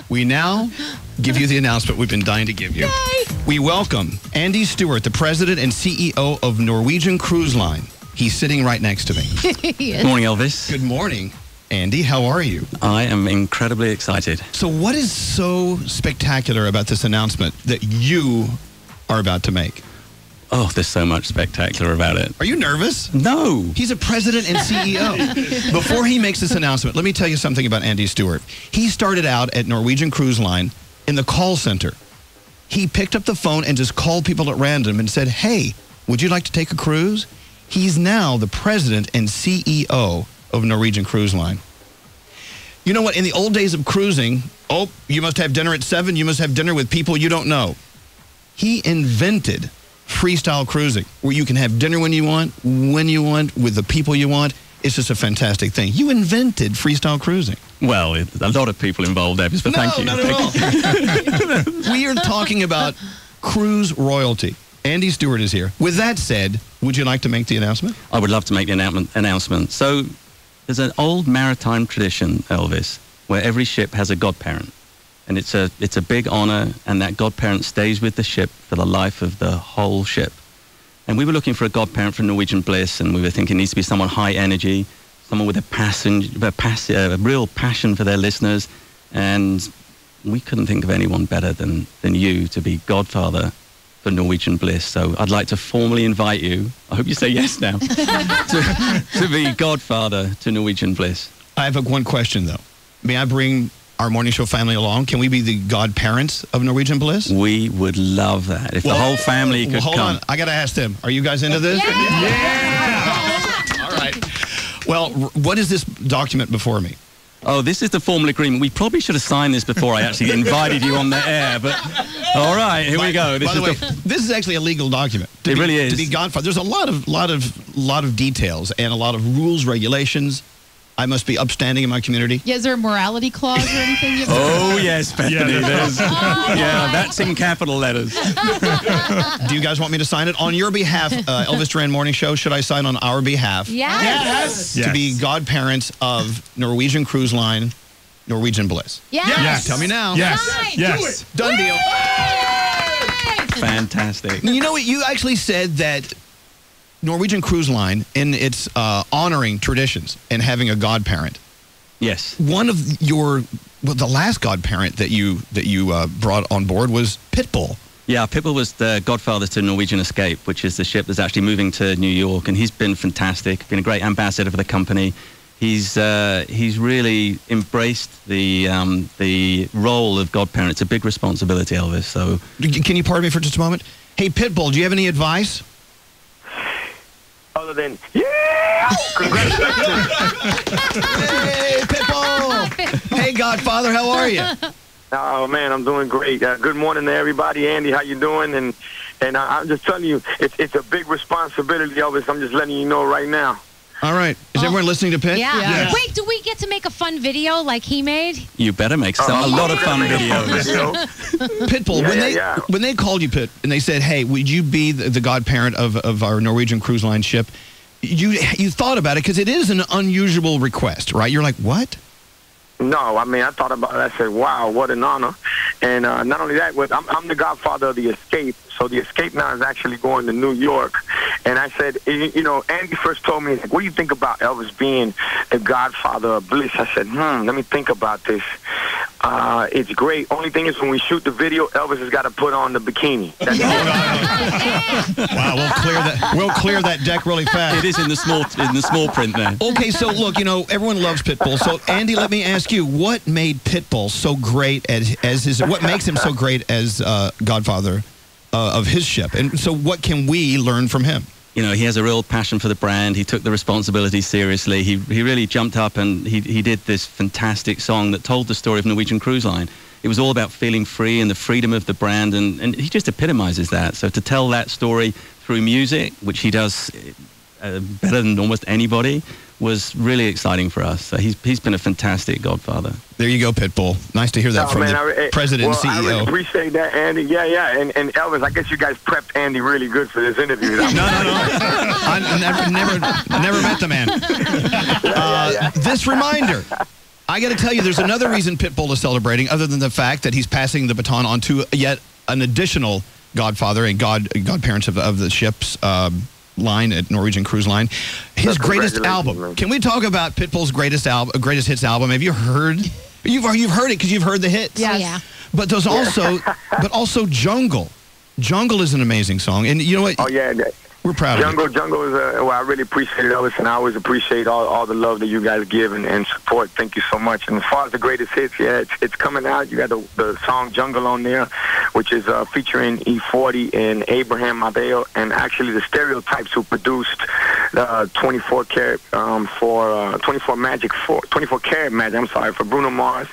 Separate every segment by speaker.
Speaker 1: we now give you the announcement we've been dying to give you.
Speaker 2: Yay!
Speaker 1: We welcome Andy Stewart, the president and CEO of Norwegian Cruise Line. He's sitting right next to me.
Speaker 2: Yes.
Speaker 3: Good morning, Elvis.
Speaker 1: Good morning, Andy. How are you?
Speaker 3: I am incredibly excited.
Speaker 1: So what is so spectacular about this announcement that you are about to make?
Speaker 3: Oh, there's so much spectacular about it.
Speaker 1: Are you nervous?
Speaker 3: No.
Speaker 1: He's a president and CEO. Before he makes this announcement, let me tell you something about Andy Stewart. He started out at Norwegian Cruise Line in the call center. He picked up the phone and just called people at random and said, hey, would you like to take a cruise? He's now the president and CEO of Norwegian Cruise Line. You know what? In the old days of cruising, oh, you must have dinner at 7. You must have dinner with people you don't know. He invented freestyle cruising, where you can have dinner when you want, with the people you want. It's just a fantastic thing. You invented freestyle cruising.
Speaker 3: Well, a lot of people involved, Elvis, but thank you.
Speaker 1: No, not at all. We are talking about cruise royalty. Andy Stewart is here. With that said, would you like to make the announcement?
Speaker 3: I would love to make the announcement. So there's an old maritime tradition, Elvis, where every ship has a godparent. And it's a big honor, and that godparent stays with the ship for the life of the whole ship. And we were looking for a godparent for Norwegian Bliss, and we were thinking it needs to be someone high energy, someone with a real passion for their listeners. And we couldn't think of anyone better than you to be Godfather for Norwegian Bliss. So I'd like to formally invite you, I hope you say yes now, to be Godfather to Norwegian Bliss.
Speaker 1: I have one question, though. May I bring our morning show family along? Can we be the godparents of Norwegian Bliss?
Speaker 3: We would love that. If the whole family could
Speaker 1: hold
Speaker 3: come.
Speaker 1: on. I got to ask them. Are you guys into this?
Speaker 2: Yeah!
Speaker 1: All right. Well, what is this document before me?
Speaker 3: Oh, this is the formal agreement. We probably should have signed this before I actually invited you on the air, but all right, here we go.
Speaker 1: By the way, this is actually a legal document.
Speaker 3: It really is.
Speaker 1: To be Godfather. There's a lot of details and a lot of rules, regulations. I must be upstanding in my community.
Speaker 2: Yeah, is there a morality clause or anything?
Speaker 3: Oh, yes, Bethany. Yeah, that's in capital letters.
Speaker 1: Do you guys want me to sign it? On your behalf, Elvis Duran Morning Show, should I sign on our behalf?
Speaker 2: Yes.
Speaker 1: To be godparents of Norwegian Cruise Line, Norwegian Bliss.
Speaker 2: Yes.
Speaker 1: Tell me now.
Speaker 4: Yes.
Speaker 2: Fine.
Speaker 4: Yes.
Speaker 1: Done deal.
Speaker 3: Fantastic.
Speaker 1: You know what? You actually said that Norwegian Cruise Line, in its honoring traditions and having a godparent.
Speaker 3: Yes.
Speaker 1: One of the last godparent that you brought on board was Pitbull.
Speaker 3: Yeah, Pitbull was the godfather to Norwegian Escape, which is the ship that's actually moving to New York, and he's been fantastic, been a great ambassador for the company. He's really embraced the role of godparent. It's a big responsibility, Elvis. So,
Speaker 1: can you pardon me for just a moment? Hey, Pitbull, do you have any advice?
Speaker 5: Other than, yeah! Congratulations!
Speaker 1: Hey, Pitbull! Hey, Godfather, how are you?
Speaker 5: Oh, man, I'm doing great. Good morning to everybody. Andy, how you doing? And I'm just telling you, it's a big responsibility, Elvis. I'm just letting you know right now.
Speaker 1: All right. Is everyone listening to Pitt?
Speaker 2: Yeah.
Speaker 4: Yes.
Speaker 2: Wait, do we get to make a fun video like he made?
Speaker 3: you better make a lot of fun videos.
Speaker 1: Pitbull, when they called you, Pitt, and they said, hey, would you be the godparent of our Norwegian Cruise Line ship? You thought about it because it is an unusual request, right? You're like, what?
Speaker 5: No, I mean, I thought about it. I said, wow, what an honor. And not only that, I'm the godfather of the Escape. So the Escape now is actually going to New York. And I said, you know, Andy first told me, what do you think about Elvis being the godfather of Bliss? I said, let me think about this. It's great. Only thing is when we shoot the video, Elvis has got to put on the bikini. That's
Speaker 1: Wow, we'll clear that deck really fast.
Speaker 3: It is in the small print there.
Speaker 1: Okay, so look, you know, everyone loves Pitbull. So Andy, let me ask you, what made Pitbull so great what makes him so great as godfather of his ship? And so what can we learn from him?
Speaker 3: You know, he has a real passion for the brand. He took the responsibility seriously. He really jumped up and he did this fantastic song that told the story of Norwegian Cruise Line. It was all about feeling free and the freedom of the brand, and he just epitomizes that. So to tell that story through music, which he does better than almost anybody, was really exciting for us. So he's been a fantastic godfather.
Speaker 1: There you go, Pitbull. Nice to hear that from the president and CEO.
Speaker 5: I really appreciate that, Andy. Yeah. And Elvis, I guess you guys prepped Andy really good for this interview.
Speaker 1: No. I never met the man. This reminder. I got to tell you, there's another reason Pitbull is celebrating, other than the fact that he's passing the baton on to yet an additional godfather and godparents of the ship's line at Norwegian Cruise Line. His greatest album. Man. Can we talk about Pitbull's greatest hits album? Have you heard? You've heard it because you've heard the hits.
Speaker 2: Yes. Yeah.
Speaker 1: But there's also Jungle. Jungle is an amazing song, and you know what?
Speaker 5: Oh yeah. We're proud of it. Jungle is well, I really appreciate it, Elvis, and I always appreciate all the love that you guys give and support. Thank you so much. And as far as the greatest hits, yeah, it's coming out. You got the song Jungle on there, which is featuring E40 and Abraham Mabeo, and actually the Stereotypes, who produced the 24 karat for 24 karat magic. I'm sorry, for Bruno Mars,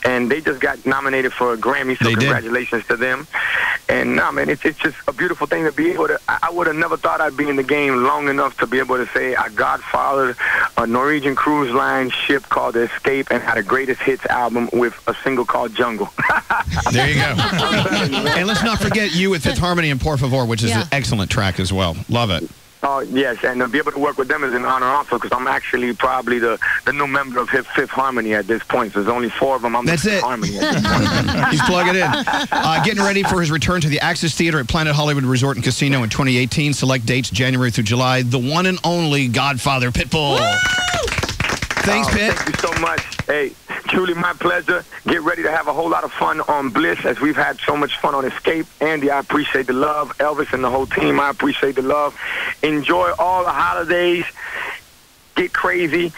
Speaker 5: and they just got nominated for a Grammy. So congratulations to them. And no, man, it's just a beautiful thing to be able to. I would have never thought I'd be in the game long enough to be able to say I godfathered a Norwegian Cruise Line ship called the Escape and had a greatest hits album with a single called Jungle.
Speaker 1: There you go. And let's not forget you with Fifth Harmony and Por Favor, which is an excellent track as well. Love it.
Speaker 5: Oh, yes, and to be able to work with them is an honor also, because I'm actually probably the new member of Fifth Harmony at this point. So there's only 4 of them. I'm
Speaker 1: That's
Speaker 5: the Fifth
Speaker 1: it.
Speaker 5: Harmony at this point.
Speaker 1: He's plugging in. Getting ready for his return to the Axis Theater at Planet Hollywood Resort and Casino in 2018. Select dates January through July. The one and only Godfather Pitbull. Thanks, Pitt.
Speaker 5: Thank you so much. Hey, truly my pleasure. Get ready to have a whole lot of fun on Bliss, as we've had so much fun on Escape. Andy, I appreciate the love. Elvis and the whole team, I appreciate the love. Enjoy all the holidays. Get crazy.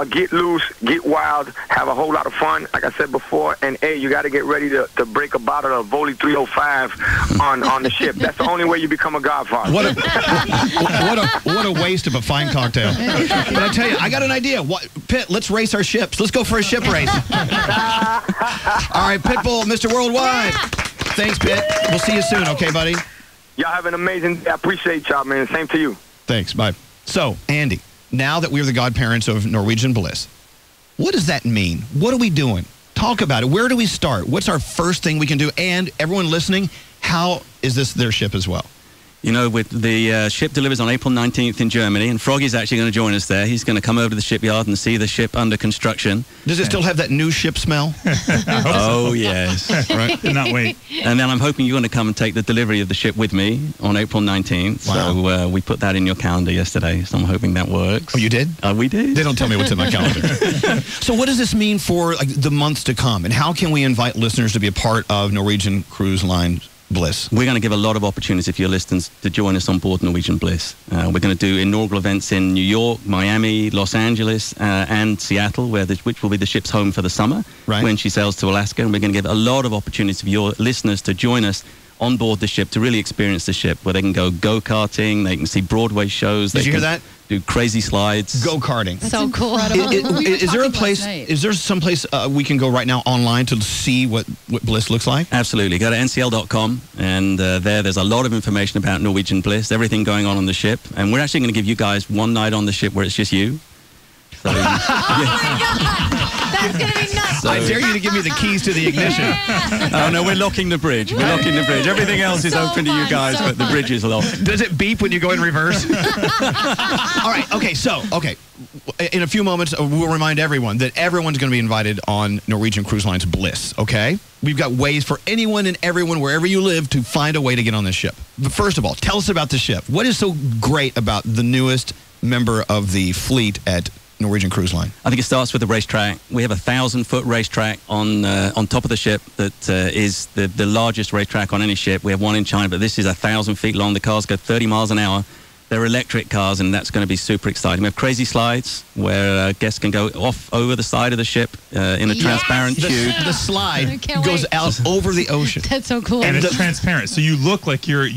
Speaker 5: Get loose, get wild, have a whole lot of fun, like I said before. And, hey, you got to get ready to break a bottle of Voli 305 on the ship. That's the only way you become a godfather.
Speaker 1: What a waste of a fine cocktail. But I tell you, I got an idea. Pitt, let's race our ships. Let's go for a ship race. All right, Pitbull, Mr. Worldwide. Thanks, Pitt. We'll see you soon, okay, buddy?
Speaker 5: Y'all have an amazing day. I appreciate y'all, man. Same to you.
Speaker 1: Thanks. Bye. So, Andy, now that we're the godparents of Norwegian Bliss, what does that mean? What are we doing? Talk about it. Where do we start? What's our first thing we can do? And everyone listening, how is this their ship as well?
Speaker 3: You know, with the ship delivers on April 19th in Germany, and Froggy's actually going to join us there. He's going to come over to the shipyard and see the ship under construction.
Speaker 1: Does it still have that new ship smell?
Speaker 3: Oh, yes.
Speaker 1: Right?
Speaker 4: Cannot wait.
Speaker 3: And then I'm hoping you're going to come and take the delivery of the ship with me on April 19th.
Speaker 1: Wow.
Speaker 3: So we put that in your calendar yesterday, so I'm hoping that works.
Speaker 1: Oh, you did?
Speaker 3: We did.
Speaker 1: They don't tell me what's in my calendar. So what does this mean for the months to come? And how can we invite listeners to be a part of Norwegian Cruise Line Bliss?
Speaker 3: We're going to give a lot of opportunities for your listeners to join us on board Norwegian Bliss. We're going to do inaugural events in New York, Miami, Los Angeles, and Seattle, which will be the ship's home for the summer when she sails to Alaska. And we're going to give a lot of opportunities for your listeners to join us on board the ship to really experience the ship, where they can go go-karting, they can see Broadway shows.
Speaker 1: Did you hear that?
Speaker 3: Do crazy slides.
Speaker 1: Go-karting.
Speaker 2: So cool.
Speaker 1: Is there a place? Is there some place we can go right now online to see what Bliss looks like?
Speaker 3: Absolutely. Go to ncl.com, and there's a lot of information about Norwegian Bliss, everything going on the ship. And we're actually going to give you guys one night on the ship where it's just you. So,
Speaker 2: oh my God! That's going to be nuts.
Speaker 1: I dare you to give me the keys to the ignition.
Speaker 3: Oh, no, we're locking the bridge. We're locking the bridge. Everything else is open to you guys, but the bridge is locked.
Speaker 1: Does it beep when you go in reverse? All right, okay, in a few moments, we'll remind everyone that everyone's going to be invited on Norwegian Cruise Line's Bliss, okay? We've got ways for anyone and everyone, wherever you live, to find a way to get on this ship. But first of all, tell us about the ship. What is so great about the newest member of the fleet at Norwegian Cruise Line?
Speaker 3: I think it starts with the racetrack. We have a 1,000-foot racetrack on top of the ship that is the largest racetrack on any ship. We have one in China, but this is 1,000 feet long. The cars go 30 miles an hour. They're electric cars, and that's going to be super exciting. We have crazy slides where guests can go off over the side of the ship in a transparent tube.
Speaker 1: The slide goes out over the ocean.
Speaker 2: That's so cool.
Speaker 4: And it's transparent, so you look like you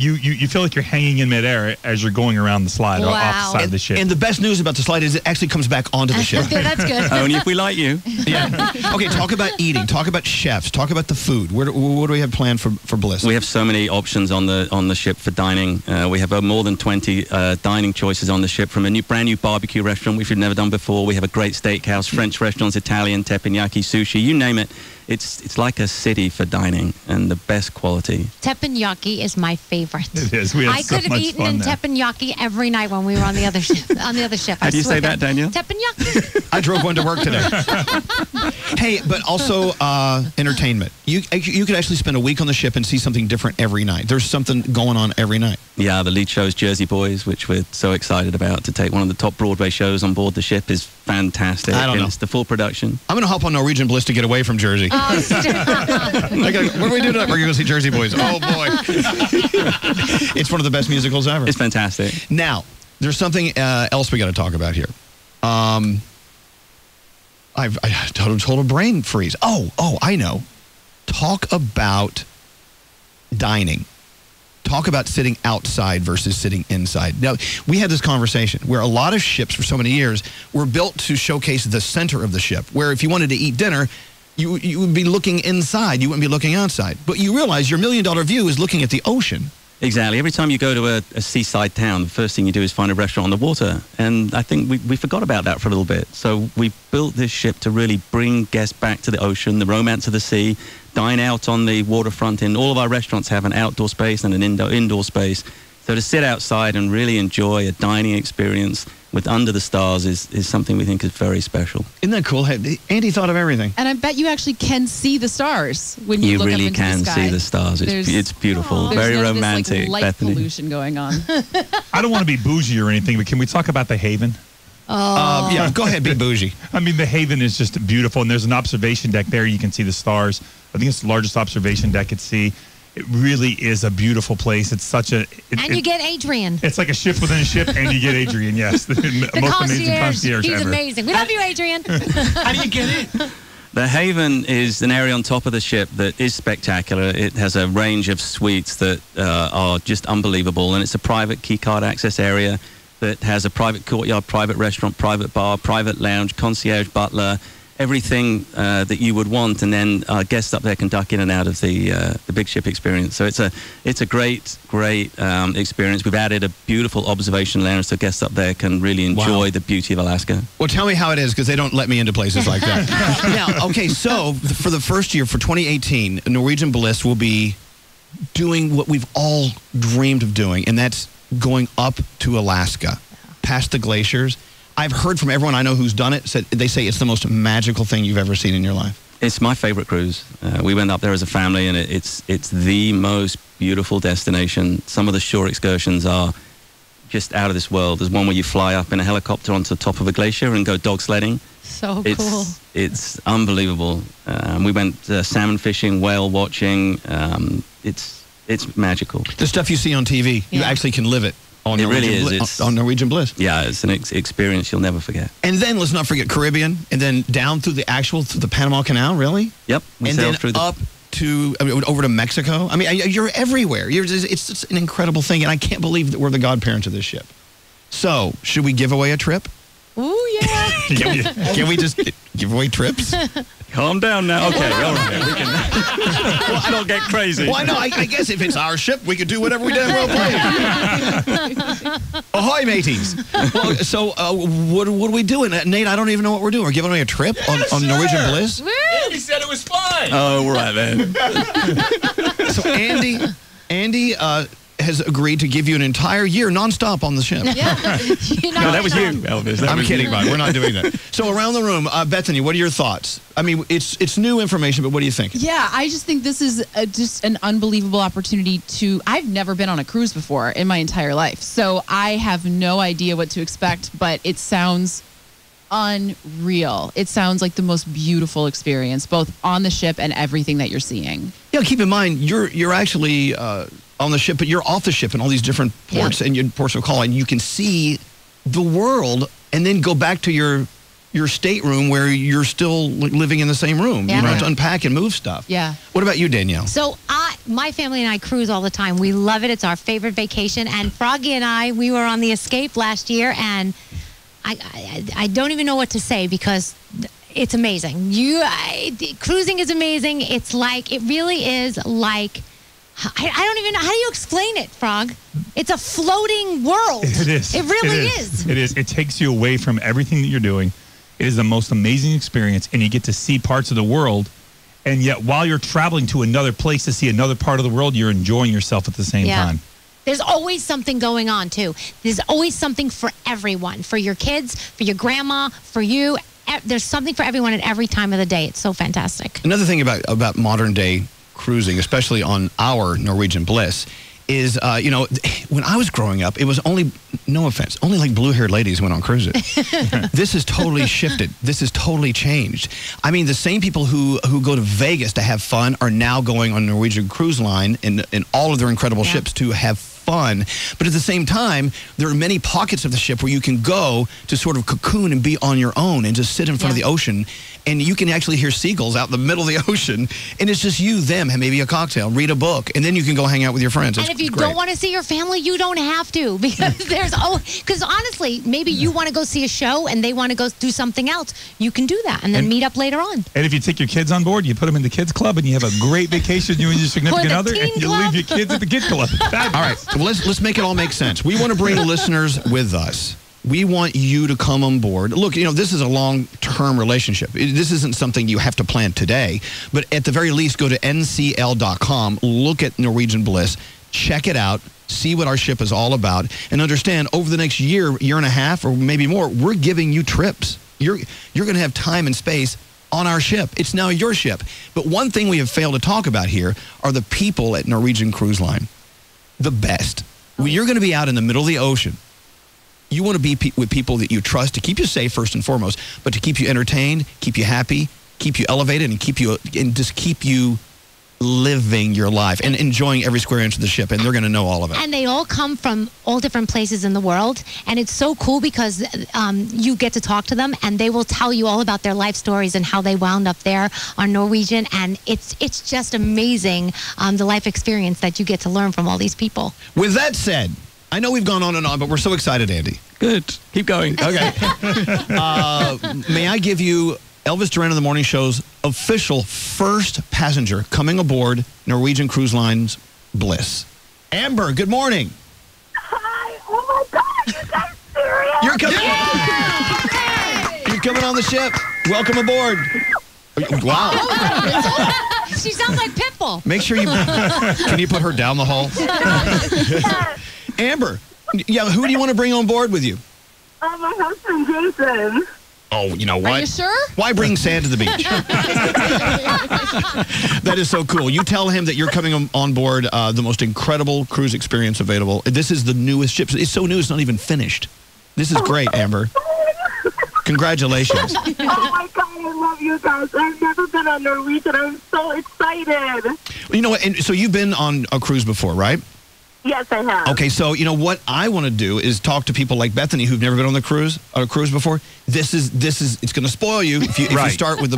Speaker 4: feel like you're hanging in midair as you're going around the slide off the side of the ship.
Speaker 1: And the best news about the slide is it actually comes back onto the ship.
Speaker 2: That's good.
Speaker 3: Only if we like you.
Speaker 1: Yeah. Okay, talk about eating. Talk about chefs. Talk about the food. What do we have planned for Bliss?
Speaker 3: We have so many options on the ship for dining. We have more than 20 dining choices on the ship, from a brand new barbecue restaurant which we've never done before. We have a great steakhouse, French restaurants, Italian, teppanyaki, sushi, you name it. It's like a city for dining and the best quality.
Speaker 2: Teppanyaki is my favorite.
Speaker 4: It is. We have
Speaker 2: I
Speaker 4: so
Speaker 2: could have
Speaker 4: much
Speaker 2: eaten
Speaker 4: fun
Speaker 2: in
Speaker 4: there.
Speaker 2: teppanyaki every night when we were on the other ship.
Speaker 3: How do you say that, Daniel?
Speaker 2: Teppanyaki.
Speaker 1: I drove one to work today. Hey, but also entertainment. You could actually spend a week on the ship and see something different every night. There's something going on every night.
Speaker 3: Yeah, the lead show is Jersey Boys, which we're so excited about. To take one of the top Broadway shows on board the ship is fantastic.
Speaker 1: I don't know.
Speaker 3: It's the full production.
Speaker 1: I'm going to hop on Norwegian Bliss to get away from Jersey.
Speaker 2: Oh, stop.
Speaker 1: What do we do tonight? We're going to see Jersey Boys. Oh, boy. It's one of the best musicals ever.
Speaker 3: It's fantastic.
Speaker 1: Now, there's something else we got to talk about here. I've total brain freeze. Oh, I know. Talk about dining. Talk about sitting outside versus sitting inside. Now, we had this conversation where a lot of ships for so many years were built to showcase the center of the ship, where if you wanted to eat dinner, you would be looking inside. You wouldn't be looking outside. But you realize your $1 million view is looking at the ocean.
Speaker 3: Exactly. Every time you go to a seaside town, the first thing you do is find a restaurant on the water. And I think we forgot about that for a little bit. So we built this ship to really bring guests back to the ocean, the romance of the sea, dine out on the waterfront. And all of our restaurants have an outdoor space and an indoor space. So to sit outside and really enjoy a dining experience with under the stars is something we think is very special.
Speaker 1: Isn't that cool? Andy thought of everything.
Speaker 6: And I bet you actually can see the stars when you look
Speaker 3: really
Speaker 6: up into
Speaker 3: can
Speaker 6: the sky.
Speaker 3: see the stars. It's beautiful, very
Speaker 6: There's
Speaker 3: romantic.
Speaker 6: This, light
Speaker 3: Bethany.
Speaker 6: pollution going on.
Speaker 4: I don't want to be bougie or anything, but can we talk about the Haven?
Speaker 1: Yeah, go ahead, be bougie.
Speaker 4: I mean, the Haven is just beautiful, and there's an observation deck there. You can see the stars. I think it's the largest observation deck at sea. It really is a beautiful place. It's such a...
Speaker 2: And you get Adrian.
Speaker 4: It's like a ship within a ship, and you get Adrian, yes. The most amazing concierge
Speaker 2: He's
Speaker 4: ever.
Speaker 2: amazing. We love you, Adrian.
Speaker 7: How do you get in?
Speaker 3: The Haven is an area on top of the ship that is spectacular. It has a range of suites that are just unbelievable, and it's a private keycard access area that has a private courtyard, private restaurant, private bar, private lounge, concierge butler, everything that you would want, and then guests up there can duck in and out of the big ship experience. So it's a great experience. We've added a beautiful observation lounge so guests up there can really enjoy the beauty of Alaska.
Speaker 1: Well, tell me how it is, because they don't let me into places like that. Now, okay, so for the first year, for 2018, Norwegian Bliss will be doing what we've all dreamed of doing, and that's going up to Alaska, past the glaciers. I've heard from everyone I know who's done it. They say it's the most magical thing you've ever seen in your life.
Speaker 3: It's my favorite cruise. We went up there as a family, and it's the most beautiful destination. Some of the shore excursions are just out of this world. There's one where you fly up in a helicopter onto the top of a glacier and go dog sledding.
Speaker 2: So cool.
Speaker 3: It's unbelievable. We went salmon fishing, whale watching. It's magical.
Speaker 1: The stuff you see on TV, you actually can live it. On
Speaker 3: It
Speaker 1: Norwegian
Speaker 3: really is.
Speaker 1: Bliss, on Norwegian Bliss.
Speaker 3: Yeah, it's an experience you'll never forget.
Speaker 1: And then let's not forget Caribbean, and then down through the Panama Canal, really?
Speaker 3: Yep. We
Speaker 1: And
Speaker 3: sailed
Speaker 1: then
Speaker 3: through
Speaker 1: up to over to Mexico. I mean, you're everywhere. It's just an incredible thing, and I can't believe that we're the godparents of this ship. So, should we give away a trip?
Speaker 2: Ooh, yeah.
Speaker 1: Can we just give away trips?
Speaker 3: Calm down now. Okay, all right. We can let's not get crazy.
Speaker 1: Well, no, I guess if it's our ship, we could do whatever we damn well please. Ahoy, mateys. Well, so what are we doing? Nate, I don't even know what we're doing. We're giving away a trip on Norwegian Bliss?
Speaker 7: Andy said it was fine.
Speaker 3: Oh, right then.
Speaker 1: So Andy has agreed to give you an entire year nonstop on the ship.
Speaker 2: Yeah.
Speaker 3: No, that was you, Elvis.
Speaker 1: I'm kidding, Mike. We're not doing that. So around the room, Bethany, what are your thoughts? I mean, it's new information, but what do you think?
Speaker 6: Yeah, I just think this is just an unbelievable opportunity I've never been on a cruise before in my entire life, so I have no idea what to expect, but it sounds unreal. It sounds like the most beautiful experience, both on the ship and everything that you're seeing.
Speaker 1: Yeah, keep in mind, you're actually on the ship, but you're off the ship in all these different ports and ports of call, and you can see the world and then go back to your stateroom where you're still living in the same room.
Speaker 2: Yeah.
Speaker 1: You don't have to unpack and move stuff.
Speaker 6: Yeah.
Speaker 1: What about you, Danielle?
Speaker 2: So my family and I cruise all the time. We love it. It's our favorite vacation. And Froggy and we were on the Escape last year, and I don't even know what to say because it's amazing. Cruising is amazing. It's like, it really is like, I don't even know. How do you explain it, Frog? It's a floating world.
Speaker 4: It is.
Speaker 2: It really is.
Speaker 4: It is. It takes you away from everything that you're doing. It is the most amazing experience, and you get to see parts of the world and yet while you're traveling to another place to see another part of the world, you're enjoying yourself at the same time.
Speaker 2: There's always something going on, too. There's always something for everyone, for your kids, for your grandma, for you. There's something for everyone at every time of the day. It's so fantastic.
Speaker 1: Another thing about modern day cruising, especially on our Norwegian Bliss, is, when I was growing up, it was only, no offense, only like blue-haired ladies went on cruises. This has totally shifted. This has totally changed. I mean, the same people who go to Vegas to have fun are now going on Norwegian Cruise Line in all of their incredible ships to have fun. But at the same time, there are many pockets of the ship where you can go to sort of cocoon and be on your own and just sit in front of the ocean, and you can actually hear seagulls out in the middle of the ocean, and it's just you, them, and maybe a cocktail, read a book, and then you can go hang out with your friends.
Speaker 2: And if you don't want to see your family, you don't have to, because honestly, maybe you want to go see a show and they want to go do something else. You can do that and then meet up later on.
Speaker 4: And if you take your kids on board, you put them in the kids club, and you have a great vacation, you and your significant other, and you leave your kids at the kids club.
Speaker 1: All right, well, let's make it all make sense. We want to bring listeners with us. We want you to come on board. Look, this is a long-term relationship. This isn't something you have to plan today, but at the very least, go to ncl.com, look at Norwegian Bliss, check it out, see what our ship is all about, and understand over the next year and a half, or maybe more, we're giving you trips. You're going to have time and space on our ship. It's now your ship. But one thing we have failed to talk about here are the people at Norwegian Cruise Line. The best. When you're going to be out in the middle of the ocean, you want to be with people that you trust to keep you safe first and foremost, but to keep you entertained, keep you happy, keep you elevated, and just keep you living your life and enjoying every square inch of the ship, and they're going to know all of it.
Speaker 2: And they all come from all different places in the world, and it's so cool because you get to talk to them, and they will tell you all about their life stories and how they wound up there on Norwegian, and it's just amazing, the life experience that you get to learn from all these people.
Speaker 1: With that said, I know we've gone on and on, but we're so excited, Andy.
Speaker 3: Good. Keep going.
Speaker 1: Okay. May I give you Elvis Duran of the Morning Show's official first passenger coming aboard Norwegian Cruise Line's Bliss. Amber, good morning.
Speaker 8: Hi. Oh, my God. You guys serious?
Speaker 1: You're coming. You're coming on the ship. Welcome aboard. Wow.
Speaker 2: She sounds like Pitbull.
Speaker 1: Make sure can you put her down the hall? Amber, who do you want to bring on board with you?
Speaker 8: My husband, Jason.
Speaker 1: Oh, you know what?
Speaker 6: Are you sure?
Speaker 1: Why bring sand to the beach? That is so cool. You tell him that you're coming on board the most incredible cruise experience available. This is the newest ship. It's so new, it's not even finished. This is great, Amber. Congratulations.
Speaker 8: Oh, my God, I love you guys. I've never been on Norwegian. I'm so excited.
Speaker 1: Well, you know what? And so you've been on a cruise before, right?
Speaker 8: Yes, I have.
Speaker 1: Okay, so you know what I want to do is talk to people like Bethany who've never been on a cruise before. This is it's going to spoil you if you start with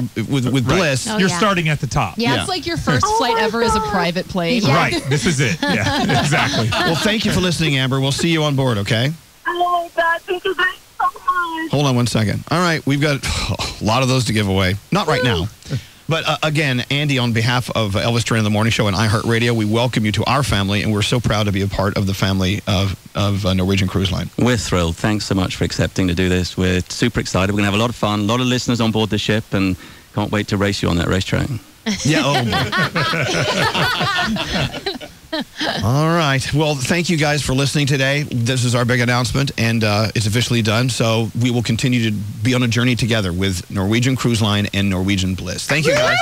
Speaker 1: Bliss.
Speaker 2: Oh,
Speaker 4: You're starting at the top.
Speaker 6: Yeah, it's like your first flight ever as a private plane.
Speaker 2: Yeah.
Speaker 4: Right. This is it. Yeah, exactly.
Speaker 1: Well, thank you for listening, Amber. We'll see you on board, okay?
Speaker 8: Oh, my God. Thank you guys so much.
Speaker 1: Hold on one second. All right, we've got a lot of those to give away. Not right now. But again, Andy, on behalf of Elvis Duran in the Morning Show and iHeartRadio, we welcome you to our family, and we're so proud to be a part of the family of Norwegian Cruise Line.
Speaker 3: We're thrilled. Thanks so much for accepting to do this. We're super excited. We're going to have a lot of fun, a lot of listeners on board the ship, and can't wait to race you on that racetrack.
Speaker 1: Yeah. All right. Well, thank you guys for listening today. This is our big announcement, and it's officially done. So we will continue to be on a journey together with Norwegian Cruise Line and Norwegian Bliss. Thank you, guys.